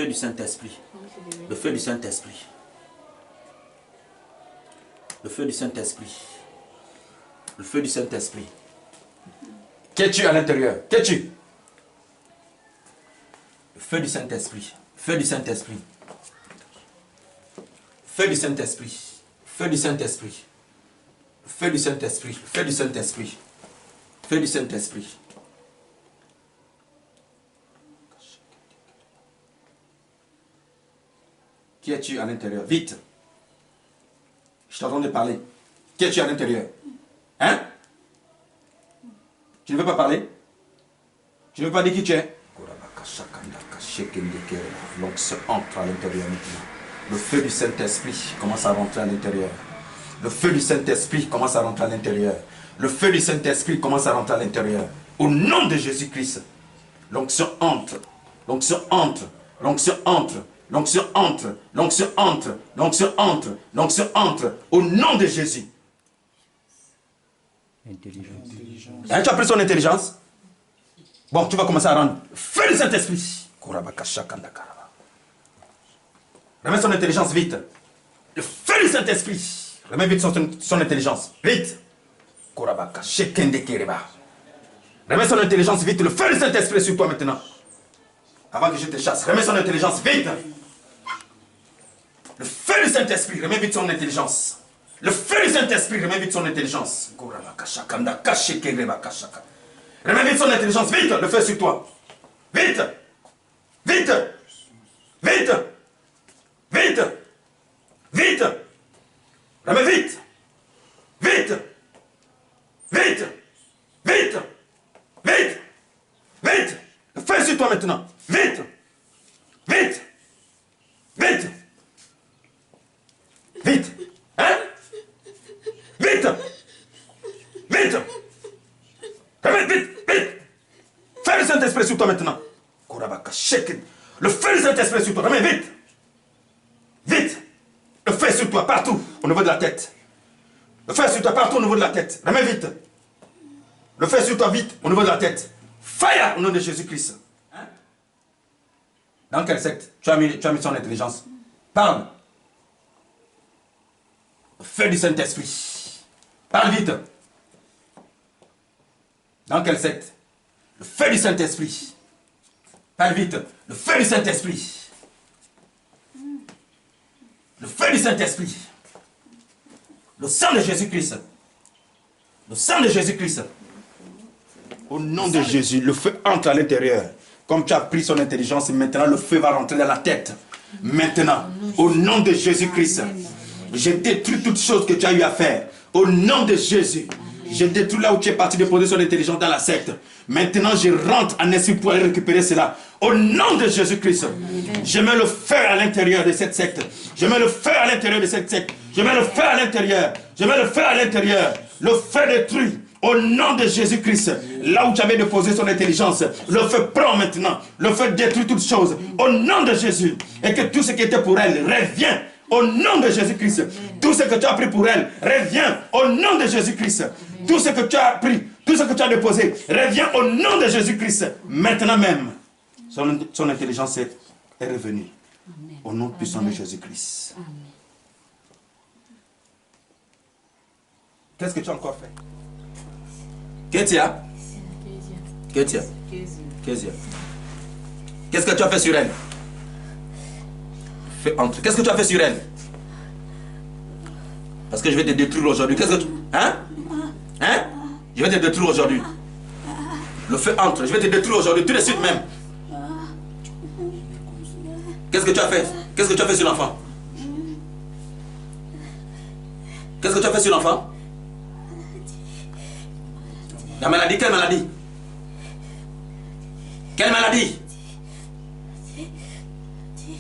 feu du Saint-Esprit. Le feu du Saint-Esprit. Le feu du Saint-Esprit. Le feu du Saint-Esprit. Qu'es-tu à l'intérieur? Qu'es-tu? Le feu du Saint-Esprit. Feu du Saint-Esprit. Feu du Saint-Esprit. Feu du Saint-Esprit. Feu du Saint-Esprit. Feu du Saint-Esprit. Feu du Saint-Esprit. Qui es-tu à l'intérieur? Vite. Je t'entends de parler. Qui es-tu à l'intérieur? Hein? Tu ne veux pas parler? Tu ne veux pas dire qui tu es? L'onction entre à l'intérieur maintenant. Le feu du Saint-Esprit commence à rentrer à l'intérieur. Le feu du Saint-Esprit commence à rentrer à l'intérieur. Le feu du Saint-Esprit commence à rentrer à l'intérieur. Au nom de Jésus-Christ. L'onction entre. L'onction entre. L'onction entre. L'onction entre. L'onction entre. L'onction entre. L'onction entre. Au nom de Jésus. Intelligence. Hein, tu as pris son intelligence? Bon, tu vas commencer à rendre. Feu du Saint-Esprit. Remets son intelligence vite. Le feu du Saint-Esprit. Remets vite son intelligence. Vite. Remets son intelligence vite. Le feu du Saint-Esprit sur toi maintenant. Avant que je te chasse. Remets son intelligence vite. Le feu du Saint-Esprit. Remets vite son intelligence. Le feu du Saint-Esprit. Remets vite son intelligence. Remets vite son intelligence. Vite. Le feu sur toi. Vite. Vite. Vite. Vite. Vite. Remets vite. Vite. Vite. Vite. Vite. Vite. Le feu sur toi maintenant. Vite. Vite. Vite. Vite. Hein? Vite. Vite. Remets vite. Vite. Fais le Saint-Esprit sur toi maintenant. Le feu du Saint-Esprit sur toi. Remets vite. Vite. Le feu sur toi partout au niveau de la tête. Le feu sur toi partout au niveau de la tête. Remets vite. Le feu sur toi vite au niveau de la tête. Fire au nom de Jésus-Christ. Hein? Dans quelle secte tu as mis son intelligence? Parle. Le feu du Saint-Esprit. Parle vite. Dans quelle secte? Le feu du Saint-Esprit. Parle vite. Le feu du Saint-Esprit. Le feu du Saint-Esprit. Le sang de Jésus-Christ. Le sang de Jésus-Christ. Au nom de Jésus, le feu entre à l'intérieur. Comme tu as pris son intelligence, maintenant le feu va rentrer dans la tête. Maintenant, au nom de Jésus-Christ, je détruis toutes choses que tu as eu à faire. Au nom de Jésus, je détruis là où tu es parti déposer son intelligence dans la secte. Maintenant, je rentre en esprit pour aller récupérer cela. Au nom de Jésus-Christ, je mets le feu à l'intérieur de cette secte. Je mets le feu à l'intérieur de cette secte. Je mets le feu à l'intérieur. Je mets le feu à l'intérieur. Le feu détruit. Au nom de Jésus-Christ, là où tu avais déposé son intelligence, le feu prend maintenant. Le feu détruit toutes choses. Au nom de Jésus. Et que tout ce qui était pour elle revient. Au nom de Jésus-Christ. Tout ce que tu as pris pour elle revient. Au nom de Jésus-Christ. Tout ce que tu as pris, tout ce que tu as déposé revient au nom de Jésus-Christ. Maintenant même, son intelligence est revenue. Au nom puissant de Jésus-Christ. Qu'est-ce que tu as encore fait? Kétia? Kétia? Kézia. Qu'est-ce que tu as fait sur elle? Qu'est-ce que tu as fait sur elle? Parce que je vais te détruire aujourd'hui. Qu'est-ce que tu... Hein? Hein? Je vais te détruire aujourd'hui. Le feu entre. Je vais te détruire aujourd'hui, tout de suite même. Qu'est-ce que tu as fait? Qu'est-ce que tu as fait sur l'enfant? Qu'est-ce que tu as fait sur l'enfant? La maladie, quelle maladie? Quelle maladie?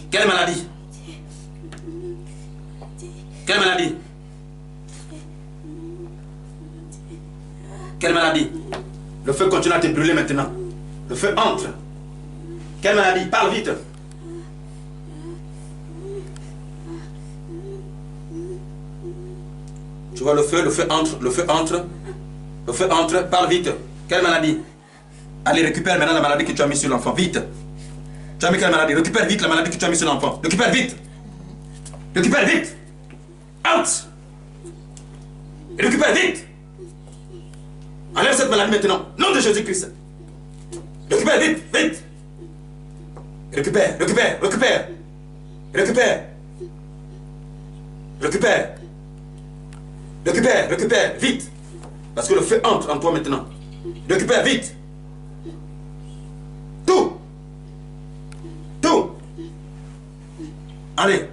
Quelle maladie? Quelle maladie? Quelle maladie? Le feu continue à te brûler maintenant. Le feu entre. Quelle maladie? Parle vite. Tu vois le feu entre, le feu entre. Le feu entre, parle vite. Quelle maladie? Allez, récupère maintenant la maladie que tu as mise sur l'enfant, vite. Tu as mis quelle maladie? Récupère vite la maladie que tu as mis sur l'enfant. Récupère vite. Récupère vite. Out. Récupère vite. Enlève cette maladie maintenant. Nom de Jésus-Christ. Récupère vite, vite. Récupère, récupère, récupère. Récupère. Récupère. Récupère, récupère, vite. Parce que le feu entre en toi maintenant. Récupère vite. Tout. Tout. Allez.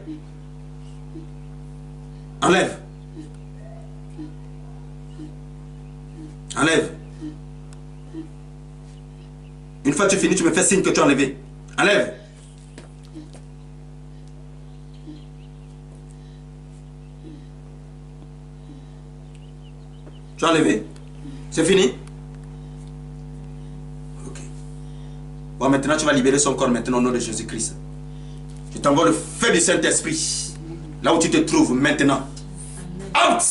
Enlève. Enlève. Une fois que tu finis, tu me fais signe que tu as enlevé. Enlève. Tu as enlevé? C'est fini? Ok. Bon, maintenant tu vas libérer son corps maintenant au nom de Jésus-Christ. Je t'envoie le feu du Saint-Esprit. Là où tu te trouves maintenant. Out!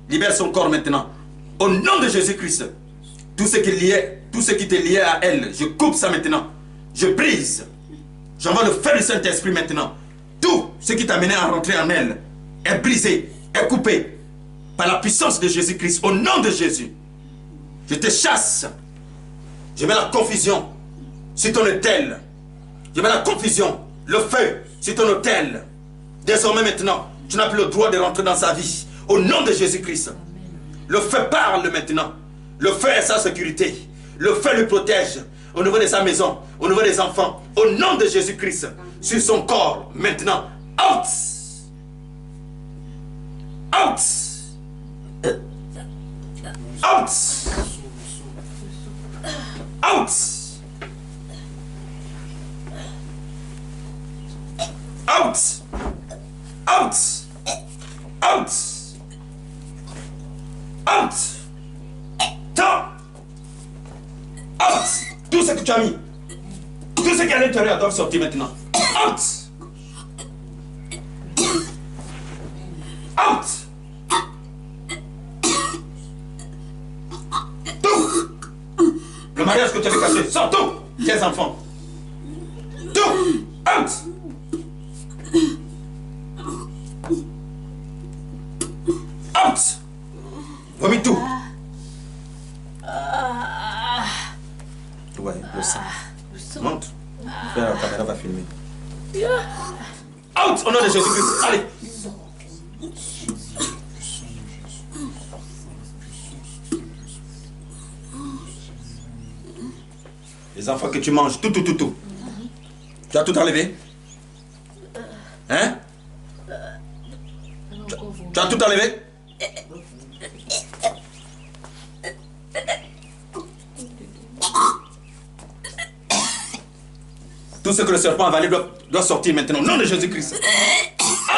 Libère son corps maintenant. Au nom de Jésus-Christ. Tout ce qui te liait à elle, je coupe ça maintenant. Je brise. J'envoie le feu du Saint-Esprit maintenant. Tout ce qui t'a mené à rentrer en elle est brisé, est coupé. Par la puissance de Jésus-Christ, au nom de Jésus. Je te chasse. Je mets la confusion sur ton autel. Je mets la confusion, le feu sur ton autel. Désormais maintenant, tu n'as plus le droit de rentrer dans sa vie. Au nom de Jésus-Christ. Le feu parle maintenant. Le feu est sa sécurité. Le feu lui protège au niveau de sa maison, au niveau des enfants. Au nom de Jésus-Christ. Sur son corps maintenant. Out! Out! Out! Out! Out! Out! Out! Out! Tiens! Out! Tout ce que tu as mis, tout ce qui est à l'intérieur doit sortir maintenant. Out! Out! Le mariage que tu avais caché, sors tout, tes enfants. Tout, out. Out. Vomis tout. Ouais, le sang. Monte. La caméra va filmer. Out au nom de Jésus-Christ. Allez. Les enfants que tu manges, tout. Tu as tout enlevé? Hein? Tu as tout enlevé? Tout ce que le serpent a avalé doit sortir maintenant. Au nom de Jésus-Christ.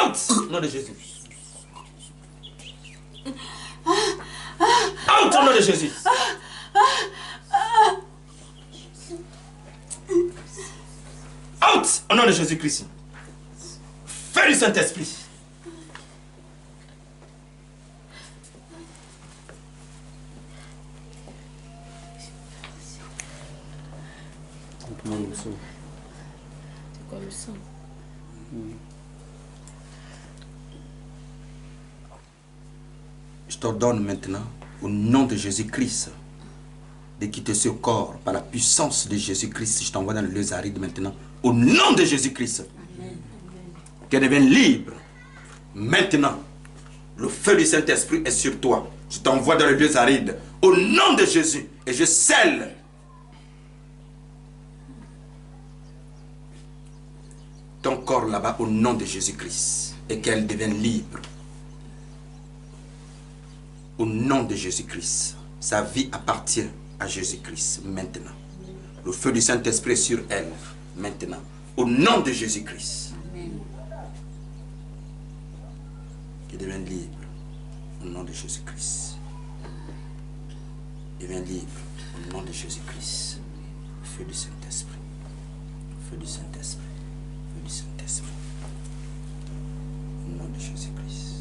Out! Au nom de Jésus. Out au nom de Jésus. Out au nom de Jésus-Christ. Fais du Saint-Esprit. C'est quoi le sang? Je t'ordonne maintenant, au nom de Jésus-Christ, de quitter ce corps par la puissance de Jésus-Christ. Je t'envoie dans le lieu aride maintenant, au nom de Jésus-Christ. Qu'elle devienne libre. Maintenant, le feu du Saint-Esprit est sur toi. Je t'envoie dans le lieu aride, au nom de Jésus. Et je scelle ton corps là-bas au nom de Jésus-Christ. Et qu'elle devienne libre. Au nom de Jésus-Christ. Sa vie appartient à Jésus-Christ maintenant. Le feu du Saint-Esprit est sur elle maintenant. Au nom de Jésus-Christ. Qu'elle devienne libre. Au nom de Jésus-Christ. Devienne libre. Au nom de Jésus-Christ. Le feu du Saint-Esprit. Le feu du Saint-Esprit. Le feu du Saint-Esprit. Au nom de Jésus-Christ.